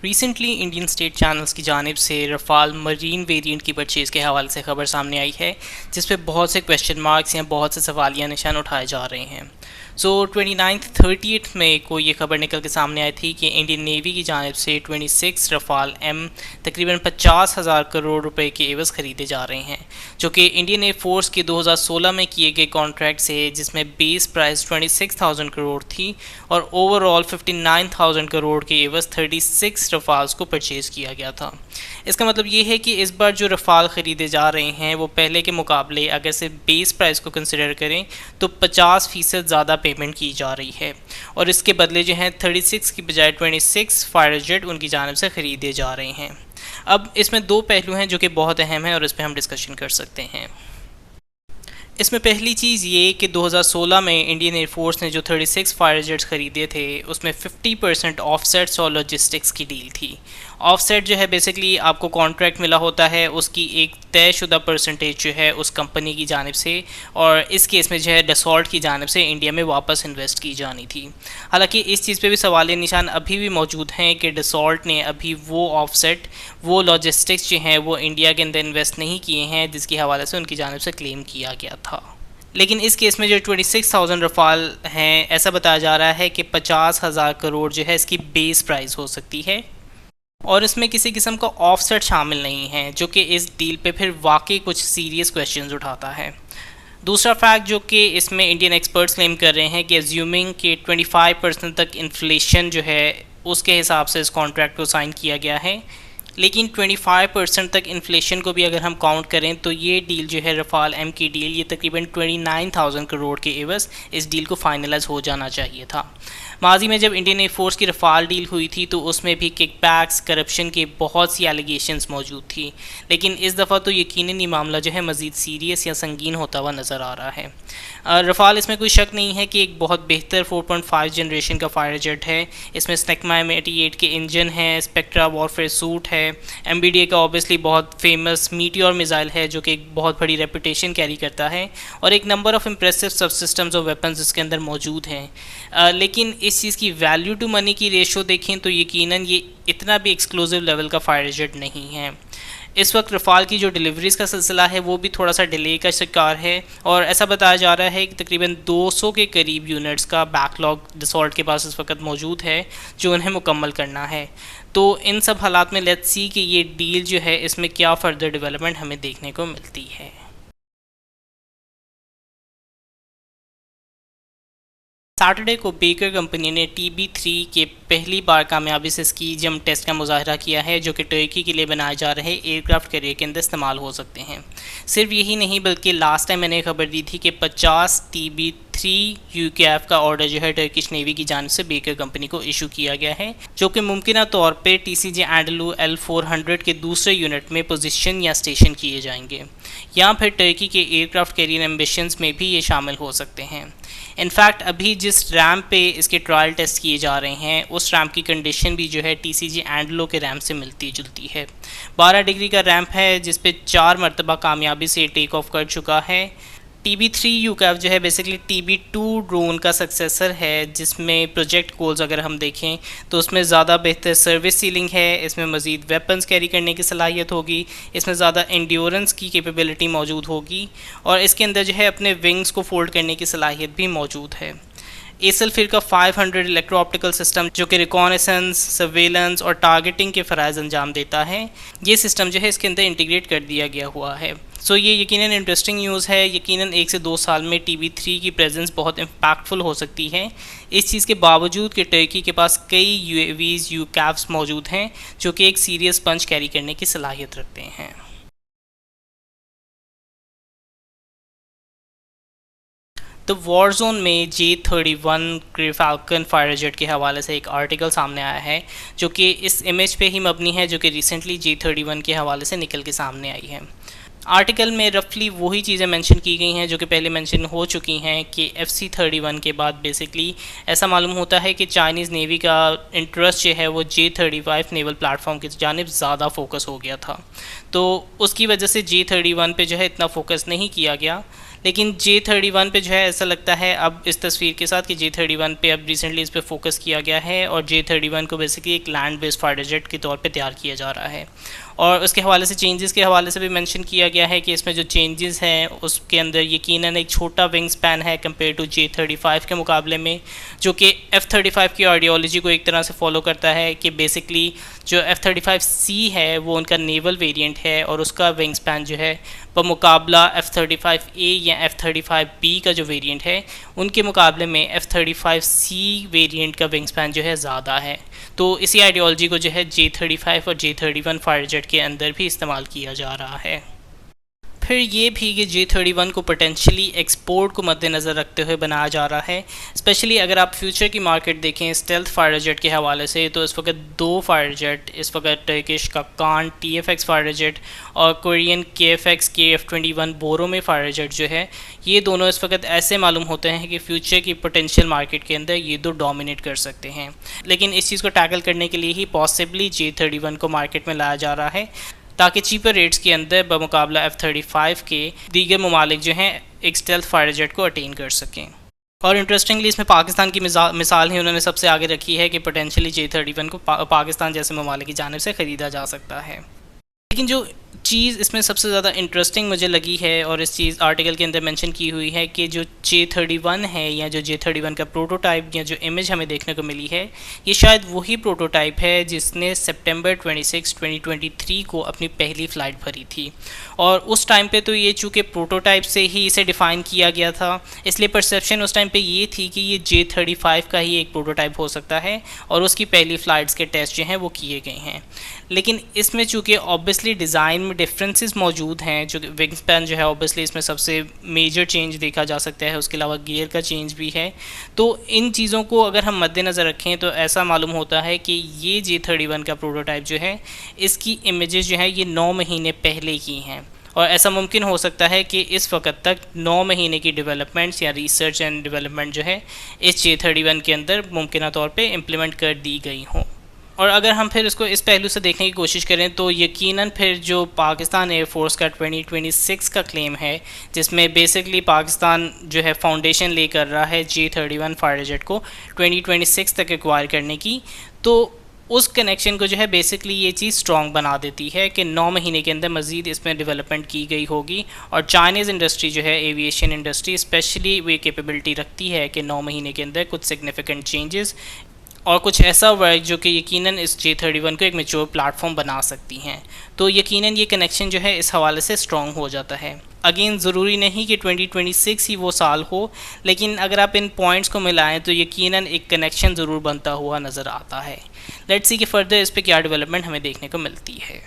Recently Indian state channels की जानिब से रफ़ाल मरीन वेरिएंट की परचेज़ के हवाले से खबर सामने आई है, जिस पे बहुत से क्वेश्चन मार्क्स या बहुत से सवालिया निशान उठाए जा रहे हैं। सो 29 30 मई को ये खबर निकल के सामने आई थी कि इंडियन नेवी की जानिब से 26 रफ़ाल एम तकरीबन 50,000 करोड़ रुपए के एवज़ ख़रीदे जा रहे हैं, जो कि इंडियन एयरफोर्स के 2016 में किए गए कॉन्ट्रैक्ट से, जिसमें बेस प्राइस 26,000 करोड़ थी और ओवरऑल 59,000 करोड़ के एवज़ 36 रफ़ाल्स को परचेज़ किया गया था। इसका मतलब ये है कि इस बार जो रफ़ाल ख़रीदे जा रहे हैं वो पहले के मुकाबले अगर से बेस प्राइस को कंसिडर करें तो 50% ज़्यादा पेमेंट की जा रही है और इसके बदले जो हैं 36 की बजाय 26 फाइटर जेट उनकी जानिब से ख़रीदे जा रहे हैं। अब इसमें दो पहलू हैं जो कि बहुत अहम हैं और इस पर हम डिस्कशन कर सकते हैं। इसमें पहली चीज़ ये कि 2016 में इंडियन एयरफोर्स ने जो 36 फाइटर जेट्स ख़रीदे थे उसमें 50% ऑफसेट्स और लॉजिस्टिक्स की डील थी। ऑफसेट जो है बेसिकली आपको कॉन्ट्रैक्ट मिला होता है, उसकी एक तयशुदा परसेंटेज जो है उस कंपनी की जानिब से, और इस केस में जो है डसॉल्ट की जानिब से इंडिया में वापस इन्वेस्ट की जानी थी। हालांकि इस चीज़ पे भी सवालिया निशान अभी भी मौजूद हैं कि डसॉल्ट ने अभी वो ऑफसेट, वो लॉजिस्टिक्स जो हैं वो इंडिया के अंदर इन्वेस्ट नहीं किए हैं, जिसके हवाले से उनकी जानिब से क्लेम किया गया था। लेकिन इस केस में जो 26,000 रफ़ाल हैं, ऐसा बताया जा रहा है कि 50,000 करोड़ जो है इसकी बेस प्राइस हो सकती है और इसमें किसी किस्म का ऑफसेट शामिल नहीं है, जो कि इस डील पे फिर वाकई कुछ सीरियस क्वेश्चंस उठाता है। दूसरा फैक्ट जो कि इसमें इंडियन एक्सपर्ट्स क्लेम कर रहे हैं कि अज्यूमिंग कि 25% तक इन्फ्लेशन जो है उसके हिसाब से इस कॉन्ट्रैक्ट को साइन किया गया है, लेकिन 25% तक इन्फ्लेशन को भी अगर हम काउंट करें तो ये डील जो है रफ़ाल एम की डील, ये तकरीबन 29,000 करोड़ के एवज़ इस डील को फाइनलाइज हो जाना चाहिए था। माजी में जब इंडियन एयरफोर्स की रफ़ाल डील हुई थी तो उसमें भी किकबैक्स, करप्शन के बहुत सी एलिगेशंस मौजूद थी, लेकिन इस दफ़ा तो यकीनन ये मामला जो है मज़ीद सीरियस या संगीन होता हुआ नज़र आ रहा है। रफ़ाल, इसमें कोई शक नहीं है कि एक बहुत बेहतर 4.5 जनरेशन का फाइटर जेट है। इसमें स्नेकमा M88 के इंजन है, स्पेक्ट्रा वॉरफेयर सूट है, MBDA का ऑब्वियसली बहुत फेमस मीटियोर मिसाइल है जो कि एक बहुत बड़ी रेपुटेशन कैरी करता है, और एक नंबर ऑफ़ इम्प्रेसिव सब सिस्टम्स और वेपन्स इसके अंदर मौजूद हैं। लेकिन इस चीज़ की वैल्यू टू मनी की रेशो देखें तो यकीनन ये इतना भी एक्सक्लूसिव लेवल का फाइटर जेट नहीं है। इस वक्त रफ़ाल की जो डिलीवरीज़ का सिलसिला है वो भी थोड़ा सा डिले का शिकार है, और ऐसा बताया जा रहा है कि तकरीबन 200 के करीब यूनिट्स का बैकलॉग डसॉल्ट के पास इस वक्त मौजूद है जो उन्हें मुकम्मल करना है। तो इन सब हालात में लेट्स सी कि ये डील जो है इसमें क्या फ़र्दर डेवलपमेंट हमें देखने को मिलती है। सैटरडे को बेकर कंपनी ने TB3 के पहली बार कामयाबी से इसकी जम टेस्ट का मुजाहरा किया है, जो कि टर्की के लिए बनाए जा रहे एयरक्राफ्ट कैरियर के अंदर इस्तेमाल हो सकते हैं। सिर्फ यही नहीं बल्कि लास्ट टाइम मैंने खबर दी थी कि 50 TB3 UKF का ऑर्डर जो है टर्किश नेवी की जानिब से बेकर कंपनी को इशू किया गया है, जो कि मुमकिन तौर पर TCG एंडलू L400 के दूसरे यूनिट में पोजिशन या स्टेशन किए जाएंगे, या फिर टर्की के एयरक्राफ्ट कैरियर एम्बिशंस में भी ये शामिल हो सकते हैं। इनफैक्ट अभी जिस रैम पे इसके ट्रायल टेस्ट किए जा रहे हैं उस रैम की कंडीशन भी जो है TCG एंडलो के रैम से मिलती जुलती है। 12 डिग्री का रैम्प है जिस पे 4 मरतबा कामयाबी से टेक ऑफ कर चुका है। TB3 UCAV जो है बेसिकली TB2 ड्रोन का सक्सेसर है, जिसमें प्रोजेक्ट गोल्स अगर हम देखें तो उसमें ज़्यादा बेहतर सर्विस सीलिंग है, इसमें मज़ीद वेपन्स कैरी करने की सलाहियत होगी, इसमें ज़्यादा एंड्योरेंस की कैपेबिलिटी मौजूद होगी, और इसके अंदर जो है अपने विंग्स को फोल्ड करने की सलाहियत भी मौजूद है। एसल फिर का 500 इलेक्ट्रो ऑप्टिकल सिस्टम जो कि रिकॉनेसेंस, सर्वेलेंस और टारगेटिंग के फ़राइज़ अंजाम देता है, ये सिस्टम जो है इसके अंदर इंटीग्रेट कर दिया गया हुआ है। सो ये यकीनन इंटरेस्टिंग न्यूज़ है। यकीनन 1 से 2 साल में TB3 की प्रेजेंस बहुत इम्पैक्टफुल हो सकती है, इस चीज़ के बावजूद कि टर्की के पास कई UAVs, UCAVs मौजूद हैं जो कि एक सीरियस पंच कैरी करने की सलाहियत रखते हैं। तो वॉर जोन में J31 फाल्कन फाइटर जेट के हवाले से एक आर्टिकल सामने आया है जो कि इस इमेज पे ही मबनी है जो कि रिसेंटली J31 के हवाले से निकल के सामने आई है। आर्टिकल में रफली वही चीज़ें मेंशन की गई हैं जो कि पहले मेंशन हो चुकी हैं कि FC31 के बाद बेसिकली ऐसा मालूम होता है कि चाइनीज़ नेवी का इंटरेस्ट जो है वो J35 नेवल प्लेटफॉर्म की जानिब ज़्यादा फोकस हो गया था, तो उसकी वजह से J31 पे जो है इतना फोकस नहीं किया गया। लेकिन J31 पे जो है ऐसा लगता है अब इस तस्वीर के साथ कि J31 पे अब रिसेंटली इस पर फोकस किया गया है और J31 को बेसिकली एक लैंड बेस्ड फाइटर जेट के तौर पे तैयार किया जा रहा है। और उसके हवाले से चेंजेस के हवाले से भी मेंशन किया गया है कि इसमें जो चेंजेस हैं उसके अंदर यकीनन एक छोटा विंग स्पैन है कंपेयर टू J35 के मुकाबले में, जो कि F35 की आइडियोलॉजी को एक तरह से फॉलो करता है कि बेसिकली जो F35C है वो उनका नेवल वेरिएंट है और उसका विंग स्पैन जो है बमुकाबला F35A या F35B का जो वेरिएंट है उनके मुकाबले में F35C वेरिएंट का विंग स्पैन जो है ज़्यादा है। तो इसी आइडियोलॉजी को जो है J35 और J31 फाइटर जेट के अंदर भी इस्तेमाल किया जा रहा है। फिर ये भी कि J31 को पोटेंशली एक्सपोर्ट को मद्देनज़र रखते हुए बनाया जा रहा है। स्पेशली अगर आप फ्यूचर की मार्केट देखें स्टेल्थ फाइटर जेट के हवाले से, तो इस वक्त दो फाइटर जेट इस वक्त टर्किश का कान TFX फाइटर जेट और Korean KFX KF-21 Boramae fighter jet जो है, ये दोनों इस वक्त ऐसे मालूम होते हैं कि फ्यूचर की पोटेंशियल मार्केट के अंदर ये दो डोमिनेट कर सकते हैं। लेकिन इस चीज़ को टैकल करने के लिए ही पॉसिबली J31 को मार्केट में लाया जा रहा है ताकि चीपर रेट्स के अंदर बमुकाबला F35 के दीगर ममालिक जो हैं एक स्टेल्थ फाइटर जेट को अटेन कर सकें। और इंटरेस्टिंगली इसमें पाकिस्तान की मिसाल ही उन्होंने सबसे आगे रखी है कि पोटेंशली J31 को पाकिस्तान जैसे ममालिक की जानिब से ख़रीदा जा सकता है। लेकिन जो चीज़ इसमें सबसे ज़्यादा इंटरेस्टिंग मुझे लगी है और इस चीज़ आर्टिकल के अंदर मेंशन की हुई है कि जो J31 है या जो J31 का प्रोटोटाइप या जो इमेज हमें देखने को मिली है, ये शायद वही प्रोटोटाइप है जिसने सितंबर 26, 2023 को अपनी पहली फ़्लाइट भरी थी। और उस टाइम पे तो ये चूँकि प्रोटोटाइप से ही इसे डिफ़ाइन किया गया था, इसलिए परसेप्शन उस टाइम पे ये थी कि ये J35 का ही एक प्रोटोटाइप हो सकता है और उसकी पहली फ़्लाइट्स के टेस्ट जो हैं वो किए गए हैं। लेकिन इसमें चूँकि ऑब्वियसली डिज़ाइन में डिफरेंसेस मौजूद हैं, जो विंग स्पैन जो है ऑब्वियसली इसमें सबसे मेजर चेंज देखा जा सकता है, उसके अलावा गियर का चेंज भी है। तो इन चीज़ों को अगर हम मद्देनज़र रखें तो ऐसा मालूम होता है कि ये J31 का प्रोटोटाइप जो है इसकी इमेजेस जो है ये 9 महीने पहले की हैं और ऐसा मुमकिन हो सकता है कि इस वक्त तक 9 महीने की डेवलपमेंट्स या रिसर्च एंड डेवलपमेंट जो है इस J31 के अंदर मुमकिन तौर पे इम्प्लीमेंट कर दी गई हों। और अगर हम फिर इसको इस पहलू से देखने की कोशिश करें तो यकीनन फिर जो पाकिस्तान एयरफोर्स का 2026 का क्लेम है, जिसमें बेसिकली पाकिस्तान जो है फाउंडेशन ले कर रहा है J31 फाइटर जेट को 2026 तक एक्वायर करने की, तो उस कनेक्शन को जो है बेसिकली ये चीज़ स्ट्रॉन्ग बना देती है कि 9 महीने के अंदर मज़ीद इसमें डेवलपमेंट की गई होगी। और चाइनीज़ इंडस्ट्री जो है एविएशन इंडस्ट्री स्पेशली वो कैपेबिलिटी रखती है कि 9 महीने के अंदर कुछ सिग्निफिकेंट चेंजेस और कुछ ऐसा वर्क जो कि यकीनन इस J31 को एक मैच्योर प्लेटफॉर्म बना सकती हैं। तो यकीनन ये कनेक्शन जो है इस हवाले से स्ट्रॉन्ग हो जाता है। अगेन ज़रूरी नहीं कि 2026 ही वो साल हो, लेकिन अगर आप इन पॉइंट्स को मिलाएं तो यकीनन एक कनेक्शन ज़रूर बनता हुआ नज़र आता है। लेट्स सी कि फ़र्दर इस पर क्या डेवलपमेंट हमें देखने को मिलती है।